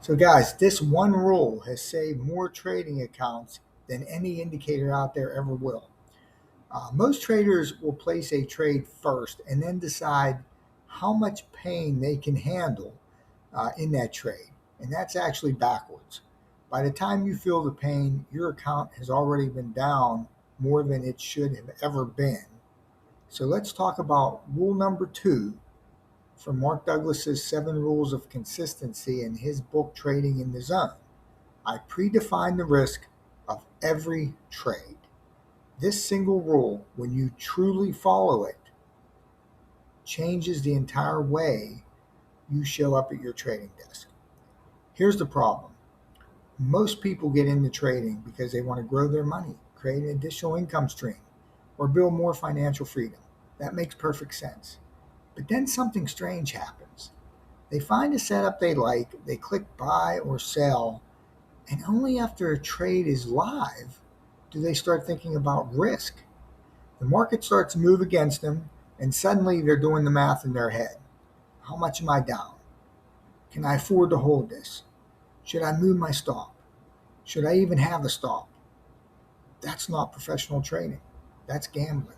So, guys, this one rule has saved more trading accounts than any indicator out there ever will. Most traders will place a trade first and then decide how much pain they can handle in that trade. And that's actually backwards. By the time you feel the pain, your account has already been down more than it should have ever been. So let's talk about rule number 2 from Mark Douglas's 7 Rules of Consistency in his book, Trading in the Zone. I predefine the risk of every trade. This single rule, when you truly follow it, changes the entire way you show up at your trading desk. Here's the problem. Most people get into trading because they want to grow their money, create an additional income stream, or build more financial freedom. That makes perfect sense. But then something strange happens. They find a setup they like, they click buy or sell, and only after a trade is live do they start thinking about risk. The market starts to move against them, and suddenly they're doing the math in their head. How much am I down? Can I afford to hold this? Should I move my stop? Should I even have a stop? That's not professional trading. That's gambling.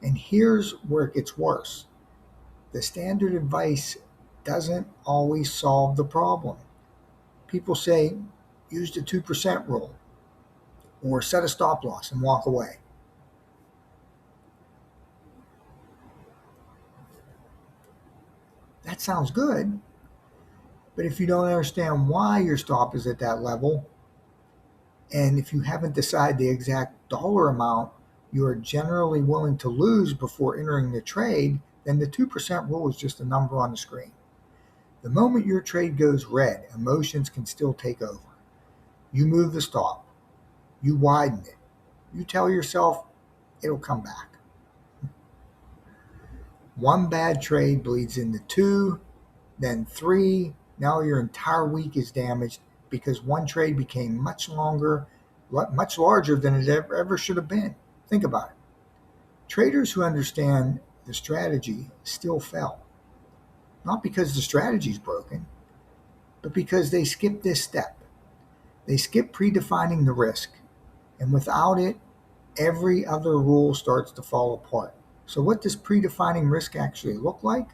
And here's where it gets worse. The standard advice doesn't always solve the problem. People say, use the 2% rule or set a stop loss and walk away. That sounds good, but if you don't understand why your stop is at that level, and if you haven't decided the exact dollar amount you are generally willing to lose before entering the trade, then the 2% rule is just a number on the screen. The moment your trade goes red, emotions can still take over. You move the stop, you widen it, you tell yourself it'll come back. One bad trade bleeds into two, then three. Now your entire week is damaged because one trade became much larger than it ever should have been. Think about it. Traders who understand the strategy still fail. Not because the strategy is broken, but because they skip this step. They skip predefining the risk, and without it, every other rule starts to fall apart. So what does predefining risk actually look like?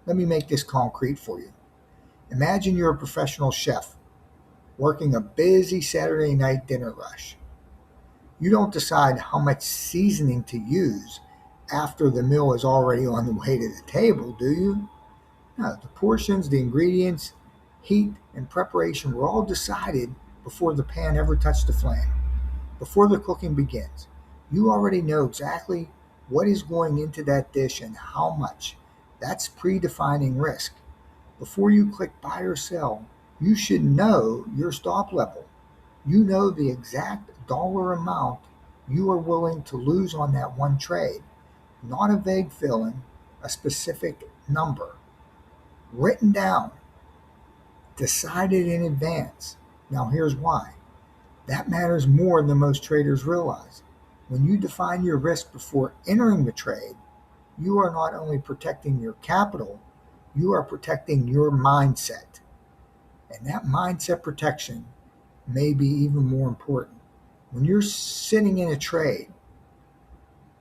Let me make this concrete for you. Imagine you're a professional chef working a busy Saturday night dinner rush. You don't decide how much seasoning to use after the meal is already on the way to the table, do you? No, the portions, the ingredients, heat, and preparation were all decided before the pan ever touched the flame, before the cooking begins. You already know exactly what is going into that dish and how much. That's predefining risk. Before you click buy or sell, you should know your stop level. You know the exact dollar amount you are willing to lose on that one trade, not a vague feeling, a specific number. Written down, decided in advance. Now, here's why. That matters more than most traders realize. When you define your risk before entering the trade, you are not only protecting your capital, you are protecting your mindset. And that mindset protection may be even more important. When you're sitting in a trade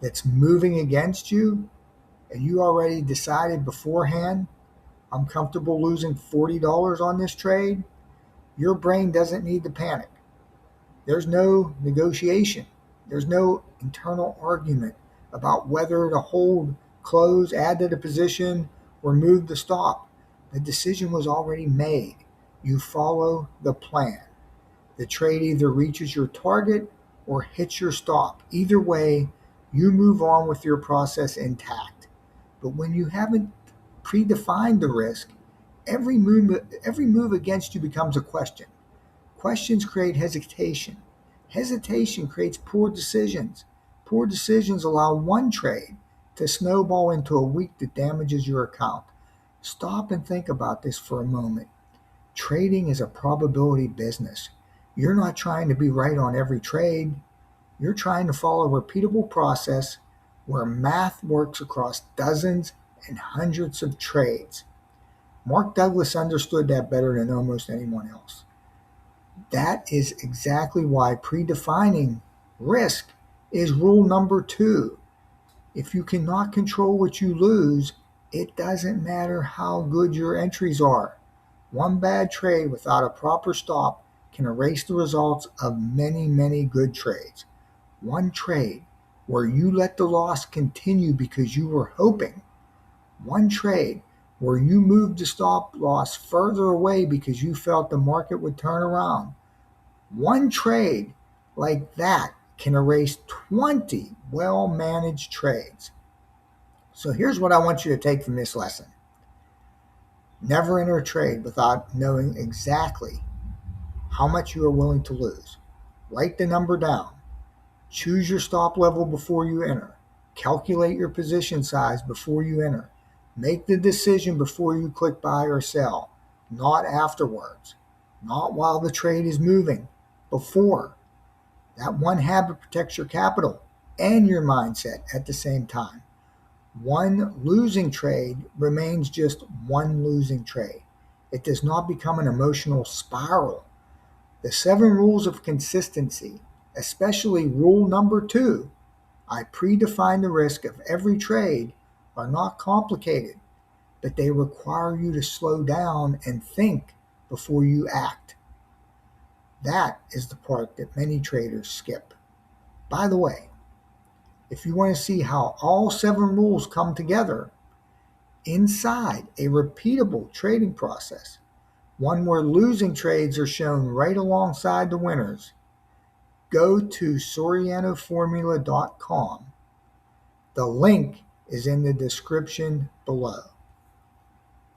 that's moving against you and you already decided beforehand, I'm comfortable losing $40 on this trade, your brain doesn't need to panic. There's no negotiation. There's no internal argument about whether to hold, close, add to the position, or move the stop. The decision was already made. You follow the plan. The trade either reaches your target or hits your stop. Either way, you move on with your process intact. But when you haven't predefined the risk, every move against you becomes a question. Questions create hesitation. Hesitation creates poor decisions. Poor decisions allow one trade to snowball into a week that damages your account. Stop and think about this for a moment. Trading is a probability business. You're not trying to be right on every trade. You're trying to follow a repeatable process where math works across dozens and hundreds of trades. Mark Douglas understood that better than almost anyone else. That is exactly why predefining risk is rule number 2. If you cannot control what you lose, it doesn't matter how good your entries are. One bad trade without a proper stop can erase the results of many, many good trades. One trade where you let the loss continue because you were hoping. One trade where you moved the stop loss further away because you felt the market would turn around. One trade like that can erase 20 well managed trades. So here's what I want you to take from this lesson. Never enter a trade without knowing exactly how much you are willing to lose. Write the number down. Choose your stop level before you enter. Calculate your position size before you enter. Make the decision before you click buy or sell, not afterwards. Not while the trade is moving, before. That one habit protects your capital and your mindset at the same time. One losing trade remains just one losing trade. It does not become an emotional spiral. The 7 rules of consistency, especially rule number 2, I predefine the risk of every trade, are not complicated, but they require you to slow down and think before you act. That is the part that many traders skip. By the way, if you want to see how all 7 rules come together inside a repeatable trading process, one where losing trades are shown right alongside the winners, go to sorianoformula.com. The link is in the description below.